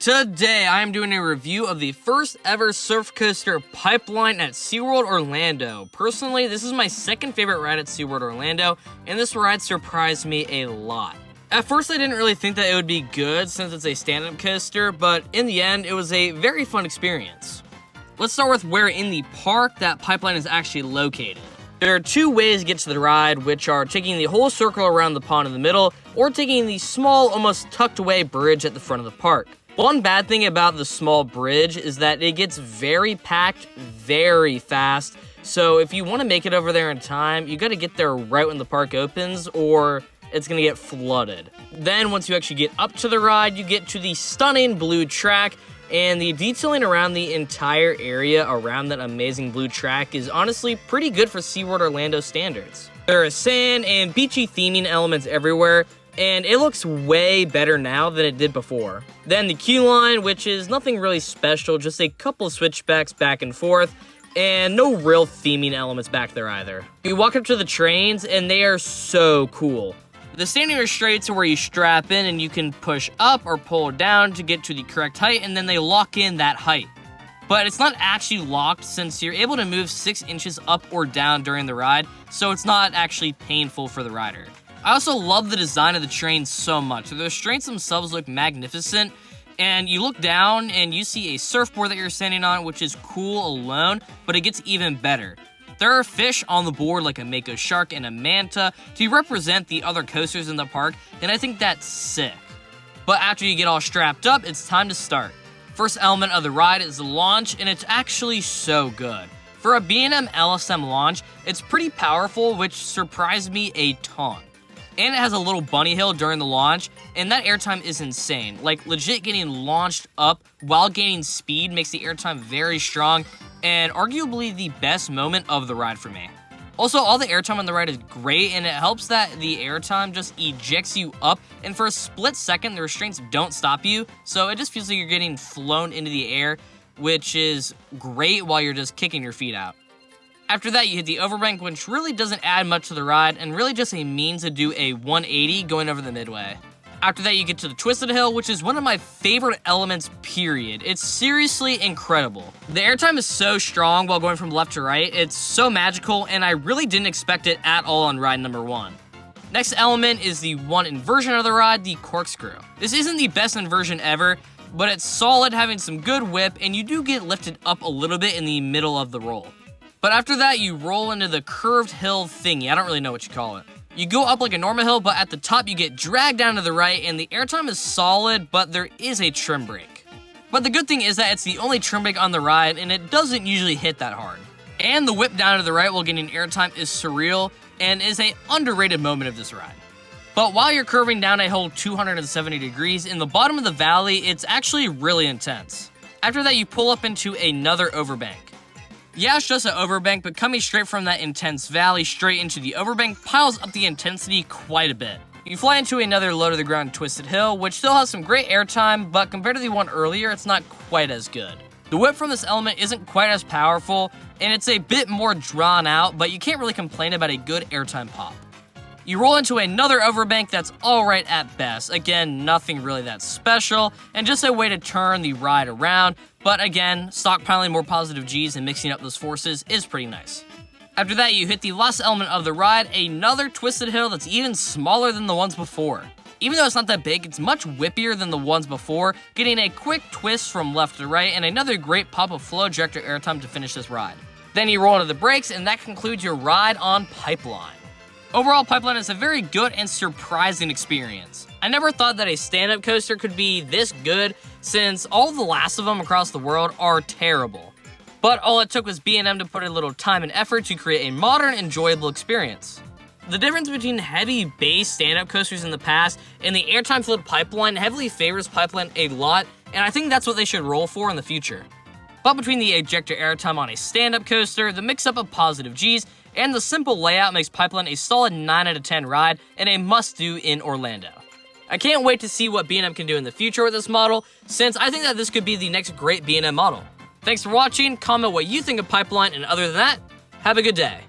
Today, I am doing a review of the first ever surf coaster Pipeline at SeaWorld Orlando. Personally, this is my second favorite ride at SeaWorld Orlando, and this ride surprised me a lot. At first, I didn't really think that it would be good since it's a stand-up coaster, but in the end, it was a very fun experience. Let's start with where in the park that Pipeline is actually located. There are two ways to get to the ride, which are taking the whole circle around the pond in the middle, or taking the small, almost tucked away bridge at the front of the park. One bad thing about the small bridge is that it gets very packed very fast, so if you want to make it over there in time, you gotta get there right when the park opens, or it's gonna get flooded. Then once you actually get up to the ride, you get to the stunning blue track, and the detailing around the entire area around that amazing blue track is honestly pretty good for SeaWorld Orlando standards. There are sand and beachy theming elements everywhere, and it looks way better now than it did before. Then the queue line, which is nothing really special, just a couple switchbacks back and forth, and no real theming elements back there either. You walk up to the trains, and they are so cool. The standing restraints are where you strap in and you can push up or pull down to get to the correct height, and then they lock in that height. But it's not actually locked since you're able to move 6 inches up or down during the ride, so it's not actually painful for the rider. I also love the design of the train so much. The restraints themselves look magnificent, and you look down and you see a surfboard that you're standing on, which is cool alone, but it gets even better. There are fish on the board like a mako shark and a manta to represent the other coasters in the park, and I think that's sick. But after you get all strapped up, it's time to start. First element of the ride is the launch, and it's actually so good. For a B&M LSM launch, it's pretty powerful, which surprised me a ton. And it has a little bunny hill during the launch, and that airtime is insane. Like, legit getting launched up while gaining speed makes the airtime very strong, and arguably the best moment of the ride for me. Also, all the airtime on the ride is great, and it helps that the airtime just ejects you up, and for a split second, the restraints don't stop you, so it just feels like you're getting flown into the air, which is great while you're just kicking your feet out. After that, you hit the overbank, which really doesn't add much to the ride, and really just a means to do a 180 going over the midway. After that, you get to the Twisted Hill, which is one of my favorite elements, period. It's seriously incredible. The airtime is so strong while going from left to right, it's so magical, and I really didn't expect it at all on ride number 1. Next element is the one inversion of the ride, the corkscrew. This isn't the best inversion ever, but it's solid, having some good whip, and you do get lifted up a little bit in the middle of the roll. But after that, you roll into the curved hill thingy. I don't really know what you call it. You go up like a normal hill, but at the top you get dragged down to the right, and the airtime is solid, but there is a trim brake. But the good thing is that it's the only trim brake on the ride, and it doesn't usually hit that hard. And the whip down to the right while getting airtime is surreal, and is an underrated moment of this ride. But while you're curving down a whole 270 degrees, in the bottom of the valley, it's actually really intense. After that, you pull up into another overbank. Yeah, it's just an overbank, but coming straight from that intense valley straight into the overbank piles up the intensity quite a bit. You fly into another low-to-the-ground Twisted Hill, which still has some great airtime, but compared to the one earlier, it's not quite as good. The whip from this element isn't quite as powerful, and it's a bit more drawn out, but you can't really complain about a good airtime pop. You roll into another overbank that's alright at best. Again, nothing really that special, and just a way to turn the ride around, but again, stockpiling more positive G's and mixing up those forces is pretty nice. After that, you hit the last element of the ride, another Twisted Hill that's even smaller than the ones before. Even though it's not that big, it's much whippier than the ones before, getting a quick twist from left to right, and another great pop of flow ejector airtime to finish this ride. Then you roll into the brakes, and that concludes your ride on Pipeline. Overall, Pipeline is a very good and surprising experience. I never thought that a stand-up coaster could be this good, since all the last of them across the world are terrible. But all it took was B&M to put a little time and effort to create a modern, enjoyable experience. The difference between heavy base stand-up coasters in the past and the airtime-filled Pipeline heavily favors Pipeline a lot, and I think that's what they should roll for in the future. But between the ejector airtime on a stand-up coaster, the mix-up of positive G's, and the simple layout makes Pipeline a solid 9 out of 10 ride and a must-do in Orlando. I can't wait to see what B&M can do in the future with this model, since I think that this could be the next great B&M model. Thanks for watching, comment what you think of Pipeline, and other than that, have a good day.